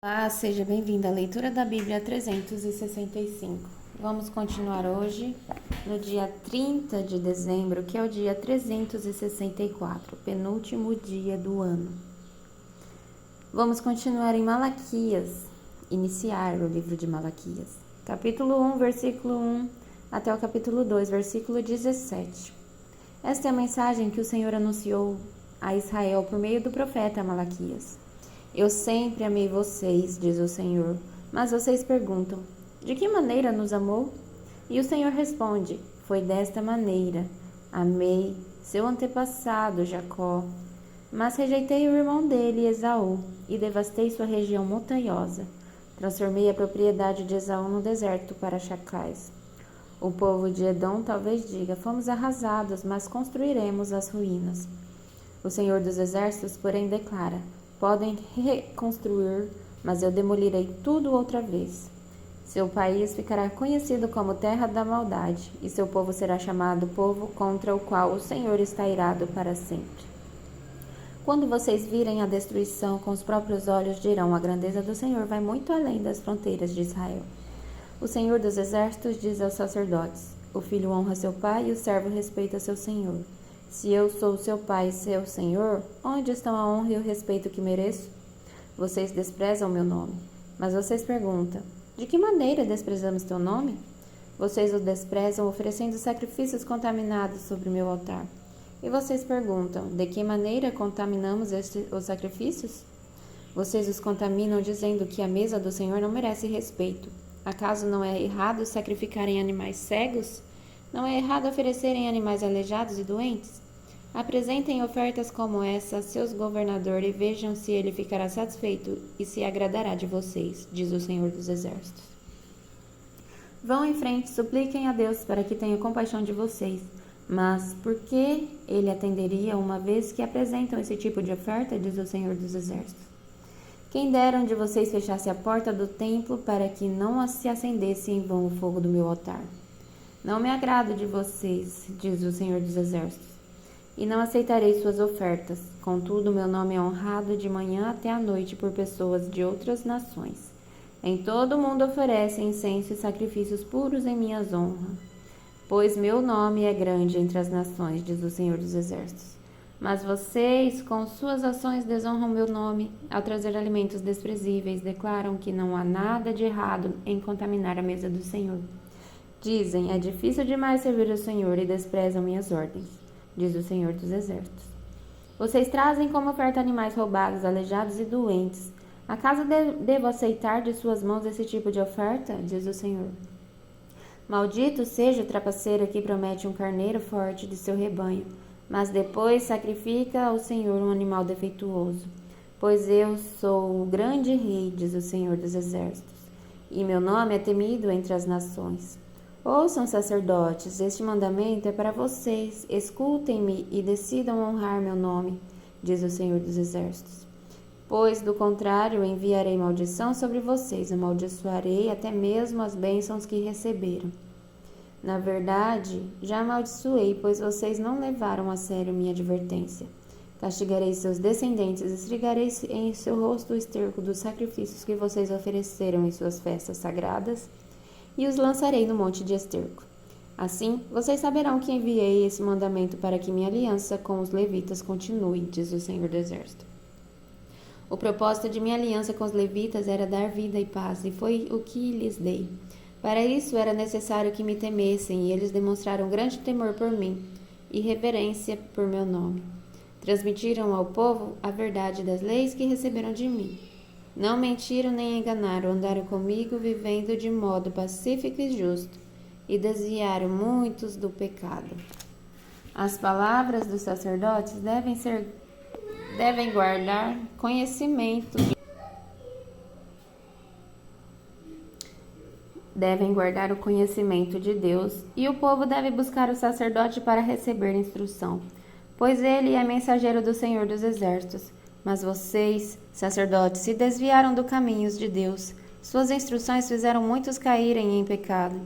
Olá, seja bem-vindo à leitura da Bíblia 365. Vamos continuar hoje no dia 30 de dezembro, que é o dia 364, penúltimo dia do ano. Vamos continuar em Malaquias, iniciar o livro de Malaquias, capítulo 1, versículo 1 até o capítulo 2, versículo 17. Esta é a mensagem que o Senhor anunciou a Israel por meio do profeta Malaquias. Eu sempre amei vocês, diz o Senhor, mas vocês perguntam, de que maneira nos amou? E o Senhor responde, foi desta maneira, amei seu antepassado Jacó, mas rejeitei o irmão dele, Esaú, e devastei sua região montanhosa. Transformei a propriedade de Esaú no deserto para chacais. O povo de Edom talvez diga, fomos arrasados, mas construiremos as ruínas. O Senhor dos Exércitos, porém, declara, podem reconstruir, mas eu demolirei tudo outra vez. Seu país ficará conhecido como terra da maldade, e seu povo será chamado povo contra o qual o Senhor está irado para sempre. Quando vocês virem a destruição com os próprios olhos, dirão, a grandeza do Senhor vai muito além das fronteiras de Israel. O Senhor dos Exércitos diz aos sacerdotes, o filho honra seu pai e o servo respeita seu senhor. Se eu sou seu pai e seu senhor, onde estão a honra e o respeito que mereço? Vocês desprezam meu nome. Mas vocês perguntam, de que maneira desprezamos teu nome? Vocês o desprezam oferecendo sacrifícios contaminados sobre meu altar. E vocês perguntam, de que maneira contaminamos os sacrifícios? Vocês os contaminam dizendo que a mesa do Senhor não merece respeito. Acaso não é errado sacrificarem animais cegos? Não é errado oferecerem animais aleijados e doentes? Apresentem ofertas como essa a seus governadores e vejam se ele ficará satisfeito e se agradará de vocês, diz o Senhor dos Exércitos. Vão em frente, supliquem a Deus para que tenha compaixão de vocês. Mas por que ele atenderia uma vez que apresentam esse tipo de oferta, diz o Senhor dos Exércitos? Quem dera um de vocês fechasse a porta do templo para que não se acendesse em vão o fogo do meu altar. Não me agrado de vocês, diz o Senhor dos Exércitos, e não aceitarei suas ofertas. Contudo, meu nome é honrado de manhã até à noite por pessoas de outras nações. Em todo o mundo oferecem incenso e sacrifícios puros em minhas honras, pois meu nome é grande entre as nações, diz o Senhor dos Exércitos. Mas vocês, com suas ações, desonram meu nome. Ao trazer alimentos desprezíveis, declaram que não há nada de errado em contaminar a mesa do Senhor. Dizem, é difícil demais servir ao Senhor e desprezam minhas ordens, diz o Senhor dos Exércitos. Vocês trazem como oferta animais roubados, aleijados e doentes. Acaso devo aceitar de suas mãos esse tipo de oferta? Diz o Senhor. Maldito seja o trapaceiro que promete um carneiro forte de seu rebanho, mas depois sacrifica ao Senhor um animal defeituoso. Pois eu sou o grande rei, diz o Senhor dos Exércitos, e meu nome é temido entre as nações. Ouçam, sacerdotes, este mandamento é para vocês. Escutem-me e decidam honrar meu nome, diz o Senhor dos Exércitos. Pois, do contrário, enviarei maldição sobre vocês, amaldiçoarei até mesmo as bênçãos que receberam. Na verdade, já amaldiçoei, pois vocês não levaram a sério minha advertência. Castigarei seus descendentes, esfregarei em seu rosto o esterco dos sacrifícios que vocês ofereceram em suas festas sagradas, e os lançarei no monte de esterco. Assim, vocês saberão que enviei esse mandamento para que minha aliança com os levitas continue, diz o Senhor do Exército. O propósito de minha aliança com os levitas era dar vida e paz, e foi o que lhes dei. Para isso era necessário que me temessem, e eles demonstraram grande temor por mim e reverência por meu nome. Transmitiram ao povo a verdade das leis que receberam de mim. Não mentiram nem enganaram, andaram comigo vivendo de modo pacífico e justo, e desviaram muitos do pecado. As palavras dos sacerdotes devem guardar conhecimento. Devem guardar o conhecimento de Deus, e o povo deve buscar o sacerdote para receber instrução, pois ele é mensageiro do Senhor dos Exércitos. Mas vocês, sacerdotes, se desviaram dos caminhos de Deus. Suas instruções fizeram muitos caírem em pecado.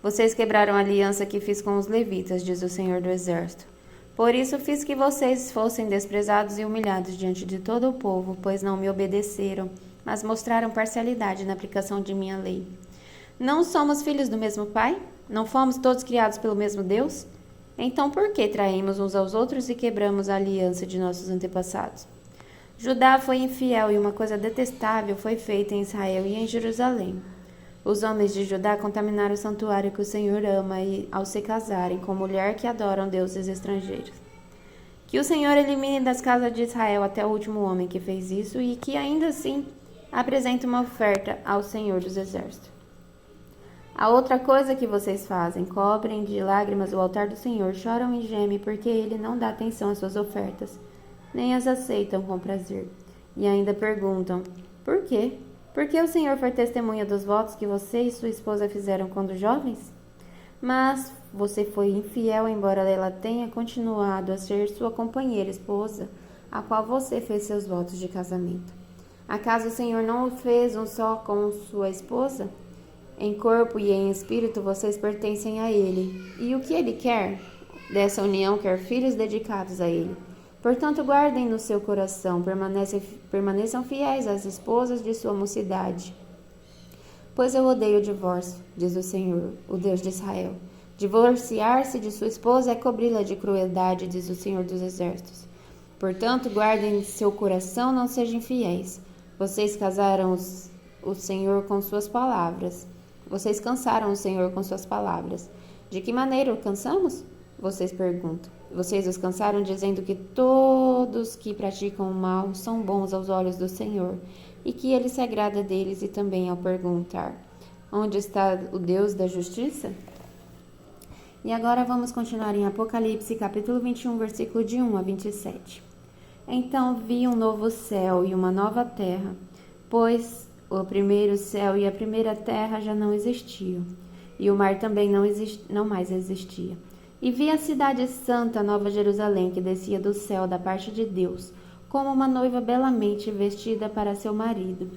Vocês quebraram a aliança que fiz com os levitas, diz o Senhor do Exército. Por isso fiz que vocês fossem desprezados e humilhados diante de todo o povo, pois não me obedeceram, mas mostraram parcialidade na aplicação de minha lei. Não somos filhos do mesmo Pai? Não fomos todos criados pelo mesmo Deus? Então por que traímos uns aos outros e quebramos a aliança de nossos antepassados? Judá foi infiel e uma coisa detestável foi feita em Israel e em Jerusalém. Os homens de Judá contaminaram o santuário que o Senhor ama e, ao se casarem com mulher que adoram deuses estrangeiros. Que o Senhor elimine das casas de Israel até o último homem que fez isso e que ainda assim apresente uma oferta ao Senhor dos Exércitos. A outra coisa que vocês fazem, cobrem de lágrimas o altar do Senhor, choram e gemem porque ele não dá atenção às suas ofertas, nem as aceitam com prazer. E ainda perguntam, por quê? Por que o Senhor foi testemunha dos votos que você e sua esposa fizeram quando jovens? Mas você foi infiel, embora ela tenha continuado a ser sua companheira esposa, a qual você fez seus votos de casamento. Acaso o Senhor não o fez um só com sua esposa? Em corpo e em espírito vocês pertencem a Ele. E o que Ele quer? Dessa união quer filhos dedicados a Ele. Portanto, guardem no seu coração, permaneçam fiéis às esposas de sua mocidade. Pois eu odeio o divórcio, diz o Senhor, o Deus de Israel. Divorciar-se de sua esposa é cobri-la de crueldade, diz o Senhor dos Exércitos. Portanto, guardem seu coração, não sejam infiéis. Vocês casaram o Senhor com suas palavras. Vocês cansaram o Senhor com suas palavras. De que maneira o cansamos? Vocês perguntam. Vocês os cansaram dizendo que todos que praticam o mal são bons aos olhos do Senhor e que Ele se agrada deles, e também ao perguntar, onde está o Deus da justiça? E agora vamos continuar em Apocalipse, capítulo 21, versículo de 1 a 27. Então vi um novo céu e uma nova terra, pois o primeiro céu e a primeira terra já não existiam, e o mar também não mais existia. E vi a cidade santa, Nova Jerusalém, que descia do céu da parte de Deus, como uma noiva belamente vestida para seu marido.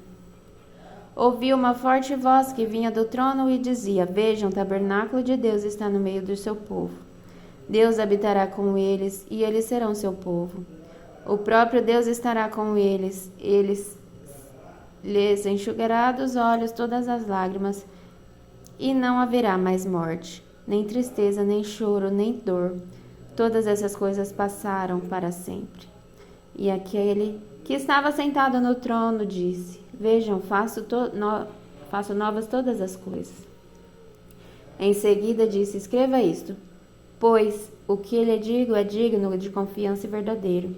Ouvi uma forte voz que vinha do trono e dizia, vejam, o tabernáculo de Deus está no meio do seu povo. Deus habitará com eles, e eles serão seu povo. O próprio Deus estará com eles, lhes enxugará dos olhos todas as lágrimas, e não haverá mais morte, nem tristeza, nem choro, nem dor. Todas essas coisas passaram para sempre. E aquele que estava sentado no trono disse, vejam, faço novas todas as coisas. Em seguida disse, escreva isto, pois o que lhe digo é digno de confiança e verdadeiro.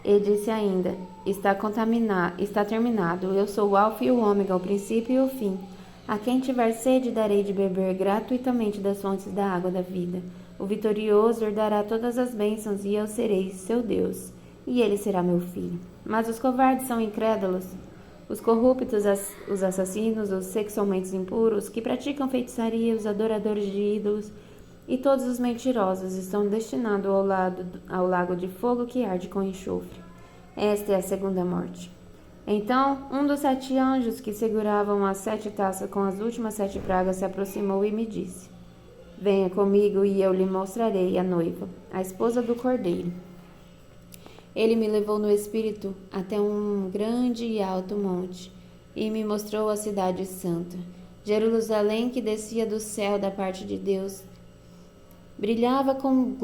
E disse ainda, está terminado, eu sou o alfa e o ômega, o princípio e o fim. A quem tiver sede darei de beber gratuitamente das fontes da água da vida. O vitorioso herdará todas as bênçãos e eu serei seu Deus, e ele será meu filho. Mas os covardes são incrédulos, os corruptos, os assassinos, os sexualmente impuros, que praticam feitiçaria, os adoradores de ídolos e todos os mentirosos estão destinados ao lago de fogo que arde com enxofre. Esta é a segunda morte. Então, um dos 7 anjos que seguravam as 7 taças com as últimas 7 pragas se aproximou e me disse, venha comigo e eu lhe mostrarei a noiva, a esposa do Cordeiro. Ele me levou no espírito até um grande e alto monte e me mostrou a cidade santa, Jerusalém, que descia do céu da parte de Deus. Brilhava com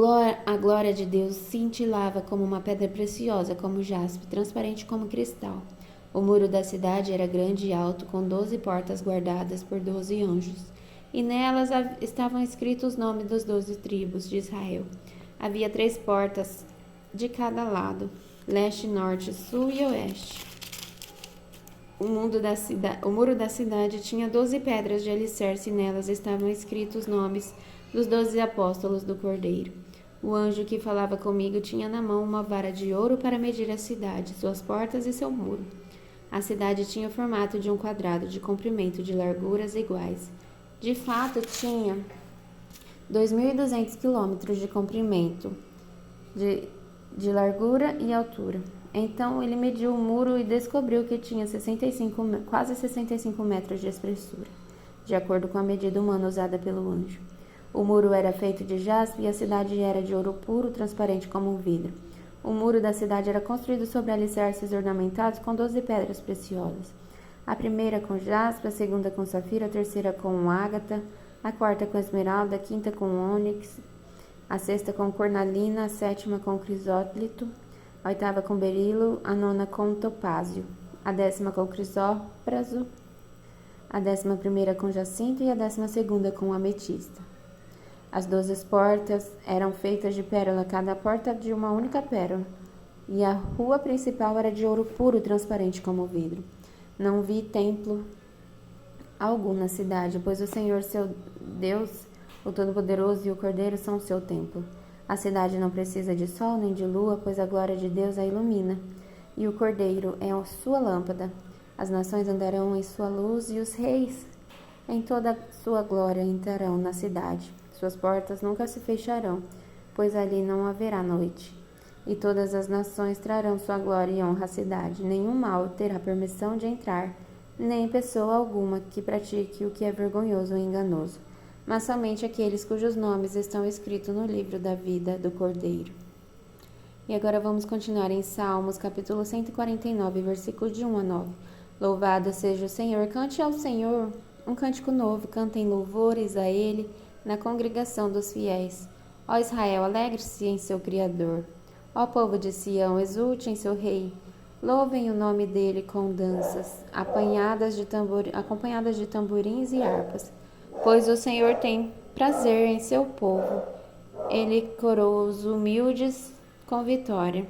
a glória de Deus, cintilava como uma pedra preciosa, como jaspe, transparente como cristal. O muro da cidade era grande e alto, com 12 portas guardadas por 12 anjos, e nelas estavam escritos os nomes das 12 tribos de Israel. Havia 3 portas de cada lado, leste, norte, sul e oeste. O muro da cidade tinha 12 pedras de alicerce, e nelas estavam escritos os nomes dos 12 apóstolos do Cordeiro. O anjo que falava comigo tinha na mão uma vara de ouro para medir a cidade, suas portas e seu muro. A cidade tinha o formato de um quadrado de comprimento, de larguras iguais. De fato, tinha 2.200 quilômetros de comprimento, de largura e altura. Então ele mediu o muro e descobriu que tinha quase 65 metros de espessura, de acordo com a medida humana usada pelo anjo. O muro era feito de jaspe e a cidade era de ouro puro, transparente como um vidro. O muro da cidade era construído sobre alicerces ornamentados com 12 pedras preciosas. A primeira com jaspe, a segunda com safira, a terceira com ágata, a quarta com esmeralda, a quinta com ônix, a sexta com cornalina, a sétima com crisólito, a oitava com berilo, a nona com topázio, a 10ª com crisópraso, a 11ª com jacinto e a 12ª com ametista. As 12 portas eram feitas de pérola, cada porta de uma única pérola, e a rua principal era de ouro puro, transparente como vidro. Não vi templo algum na cidade, pois o Senhor, seu Deus, o Todo-Poderoso e o Cordeiro são o seu templo. A cidade não precisa de sol nem de lua, pois a glória de Deus a ilumina, e o Cordeiro é a sua lâmpada. As nações andarão em sua luz, e os reis em toda a sua glória entrarão na cidade. Suas portas nunca se fecharão, pois ali não haverá noite. E todas as nações trarão sua glória e honra à cidade. Nenhum mal terá permissão de entrar, nem pessoa alguma que pratique o que é vergonhoso ou enganoso, mas somente aqueles cujos nomes estão escritos no livro da vida do Cordeiro. E agora vamos continuar em Salmos, capítulo 149, versículos de 1 a 9. Louvado seja o Senhor, cante ao Senhor um cântico novo, cantem louvores a Ele na congregação dos fiéis. Ó Israel, alegre-se em seu Criador. Ó povo de Sião, exulte em seu Rei. Louvem o nome dele com danças, acompanhadas de tamborins e harpas, pois o Senhor tem prazer em seu povo. Ele coroa os humildes com vitória.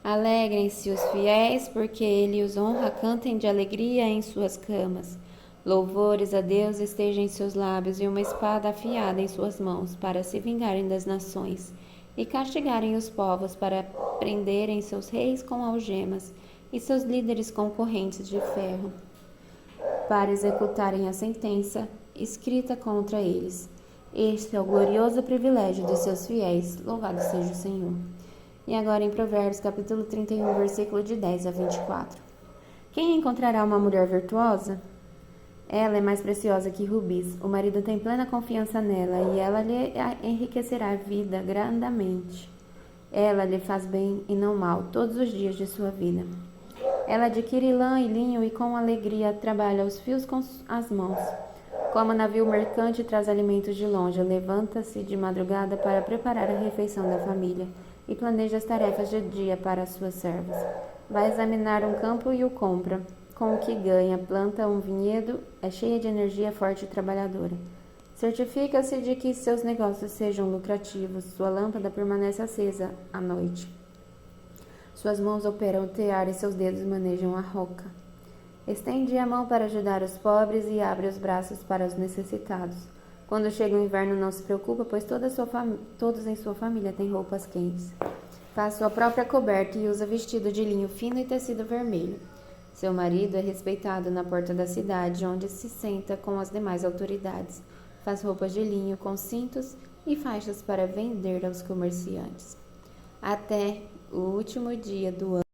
Alegrem-se os fiéis, porque ele os honra, cantem de alegria em suas camas. Louvores a Deus estejam em seus lábios e uma espada afiada em suas mãos, para se vingarem das nações e castigarem os povos, para prenderem seus reis com algemas e seus líderes com correntes de ferro, para executarem a sentença escrita contra eles. Este é o glorioso privilégio de seus fiéis. Louvado seja o Senhor. E agora em Provérbios, capítulo 31, versículo de 10 a 24. Quem encontrará uma mulher virtuosa? Ela é mais preciosa que rubis. O marido tem plena confiança nela, e ela lhe enriquecerá a vida grandemente. Ela lhe faz bem e não mal todos os dias de sua vida. Ela adquire lã e linho e com alegria trabalha os fios com as mãos. Como navio mercante traz alimentos de longe, levanta-se de madrugada para preparar a refeição da família e planeja as tarefas de dia para as suas servas. Vai examinar um campo e o compra. Com o que ganha, planta um vinhedo, é cheia de energia, forte e trabalhadora. Certifica-se de que seus negócios sejam lucrativos, sua lâmpada permanece acesa à noite. Suas mãos operam o tear e seus dedos manejam a roca. Estende a mão para ajudar os pobres e abre os braços para os necessitados. Quando chega o inverno, não se preocupa, pois todos em sua família têm roupas quentes. Faz sua própria coberta e usa vestido de linho fino e tecido vermelho. Seu marido é respeitado na porta da cidade, onde se senta com as demais autoridades. Faz roupas de linho com cintos e faixas para vender aos comerciantes. Até o último dia do ano.